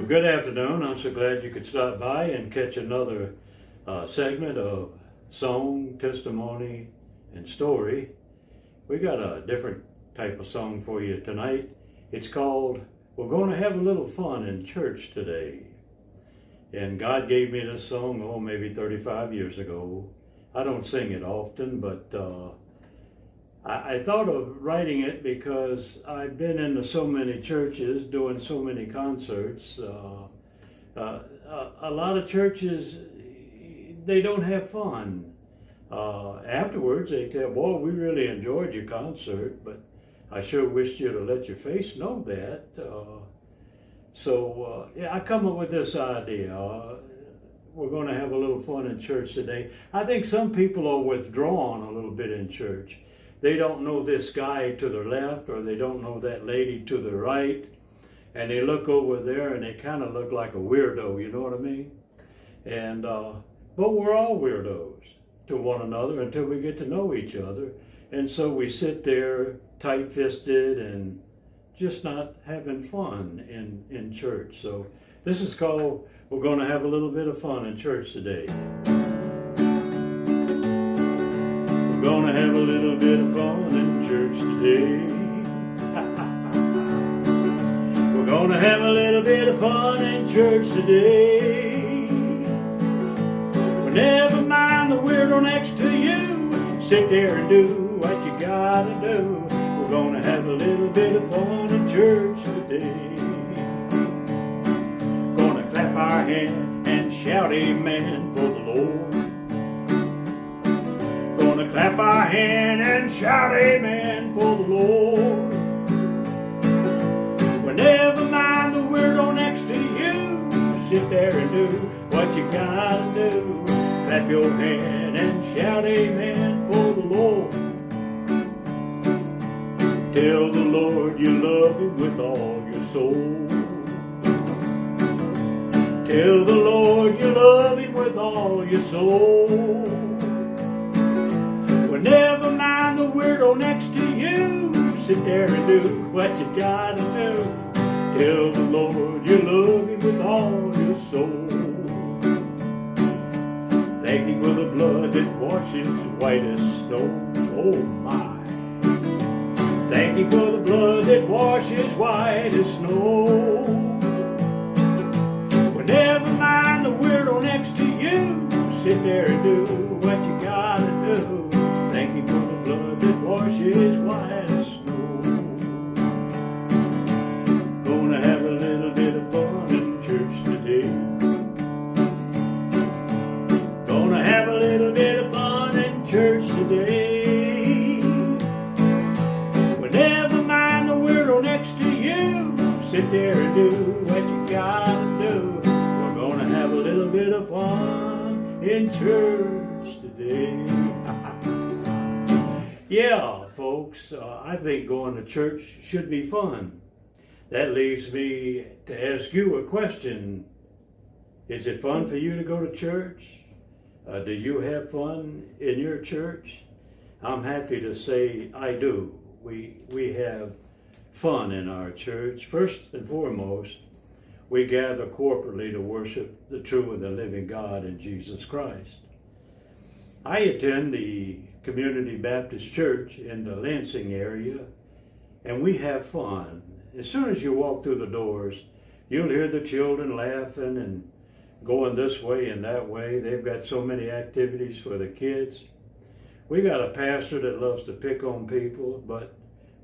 Good afternoon. I'm so glad you could stop by and catch another segment of song, testimony, and story. We got a different type of song for you tonight. It's called We're Going to Have a Little Fun in Church Today. And God gave me this song, maybe 35 years ago. I don't sing it often, but I thought of writing it because I've been into so many churches, doing so many concerts. A lot of churches, they don't have fun. Afterwards, they tell, boy, we really enjoyed your concert, but I sure wished you'd have let your face know that. So I come up with this idea. We're going to have a little fun in church today. I think some people are withdrawn a little bit in church. They don't know this guy to their left, or they don't know that lady to the right, and they look over there and they kind of look like a weirdo, you know what I mean? And but we're all weirdos to one another until we get to know each other, and so we sit there tight-fisted and just not having fun in church. So this is called We're Going to Have a Little Bit of Fun in Church Today. We're gonna have a little bit of fun in church today. We're gonna have a little bit of fun in church today. Well, never mind the weirdo next to you. Sit there and do what you gotta do. We're gonna have a little bit of fun in church today. Gonna clap our hands and shout amen for the Lord. Gonna clap our hand and shout amen for the Lord. Well, never mind the weirdo next to you. Sit there and do what you gotta do. Clap your hand and shout amen for the Lord. Tell the Lord you love Him with all your soul. Tell the Lord you love Him with all your soul. Well, never mind the weirdo next to you. Sit there and do what you gotta do. Tell the Lord you love Him with all your soul. Thank Him for the blood that washes white as snow. Oh my. Thank Him for the blood that washes white as snow. Well, never mind the weirdo next to you. Sit there and do what you gotta do. Thank Him for the blood that washes white as snow. Gonna have a little bit of fun in church today. Gonna have a little bit of fun in church today. Well, never mind the weirdo next to you. Sit there and do what you gotta do. We're gonna have a little bit of fun in church today. Yeah, folks, I think going to church should be fun. That leaves me to ask you a question. Is it fun for you to go to church? Do you have fun in your church? I'm happy to say I do. We have fun in our church. First and foremost, we gather corporately to worship the true and the living God in Jesus Christ. I attend the Community Baptist Church in the Lansing area, and we have fun. As soon as you walk through the doors, you'll hear the children laughing and going this way and that way. They've got so many activities for the kids. We got a pastor that loves to pick on people, but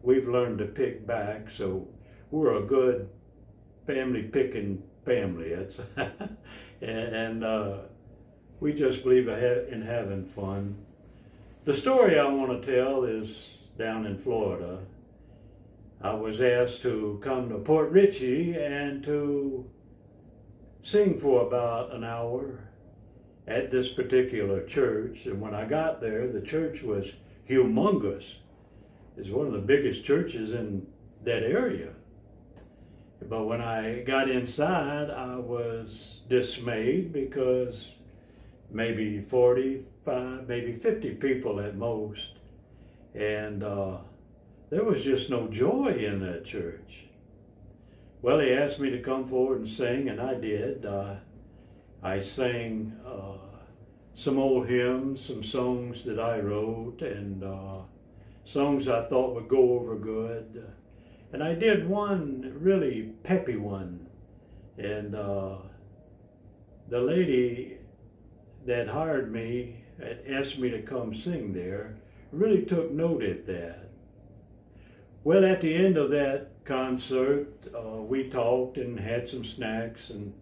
we've learned to pick back, so we're a good family picking family. and we just believe in having fun. The story I want to tell is down in Florida. I was asked to come to Port Richey and to sing for about an hour at this particular church. And when I got there, the church was humongous. It's one of the biggest churches in that area. But when I got inside, I was dismayed because maybe 45, maybe 50 people at most. And there was just no joy in that church. Well, he asked me to come forward and sing, and I did. I sang some old hymns, some songs that I wrote, and songs I thought would go over good. And I did one really peppy one. And the lady that hired me and asked me to come sing there really took note of that. Well, at the end of that concert, we talked and had some snacks, and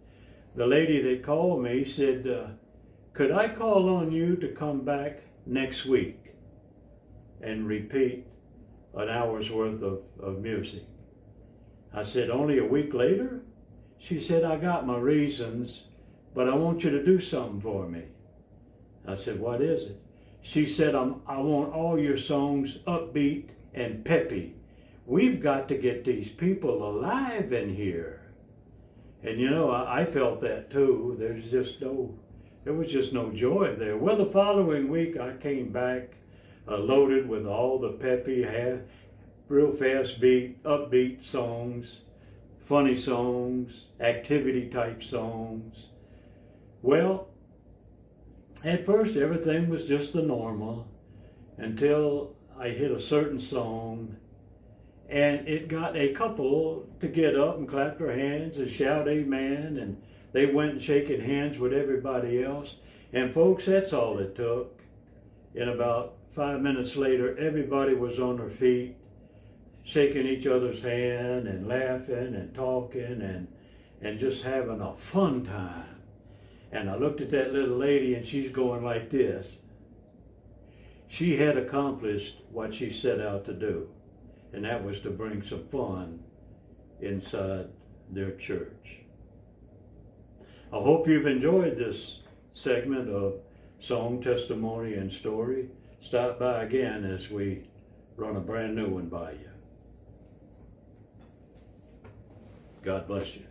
the lady that called me said, could I call on you to come back next week and repeat an hour's worth of music? I said, only a week later? She said, I got my reasons, but I want you to do something for me. I said, what is it? She said, I want all your songs upbeat and peppy. We've got to get these people alive in here. And you know, I felt that too. There was just no joy there. Well, the following week I came back loaded with all the peppy, real fast beat, upbeat songs, funny songs, activity type songs. Well, at first everything was just the normal until I hit a certain song, and it got a couple to get up and clap their hands and shout amen, and they went and shaking hands with everybody else. And folks, that's all it took. And about 5 minutes later, everybody was on their feet, shaking each other's hand and laughing and talking and just having a fun time. And I looked at that little lady, and she's going like this. She had accomplished what she set out to do, and that was to bring some fun inside their church. I hope you've enjoyed this segment of Song, Testimony, and Story. Stop by again as we run a brand new one by you. God bless you.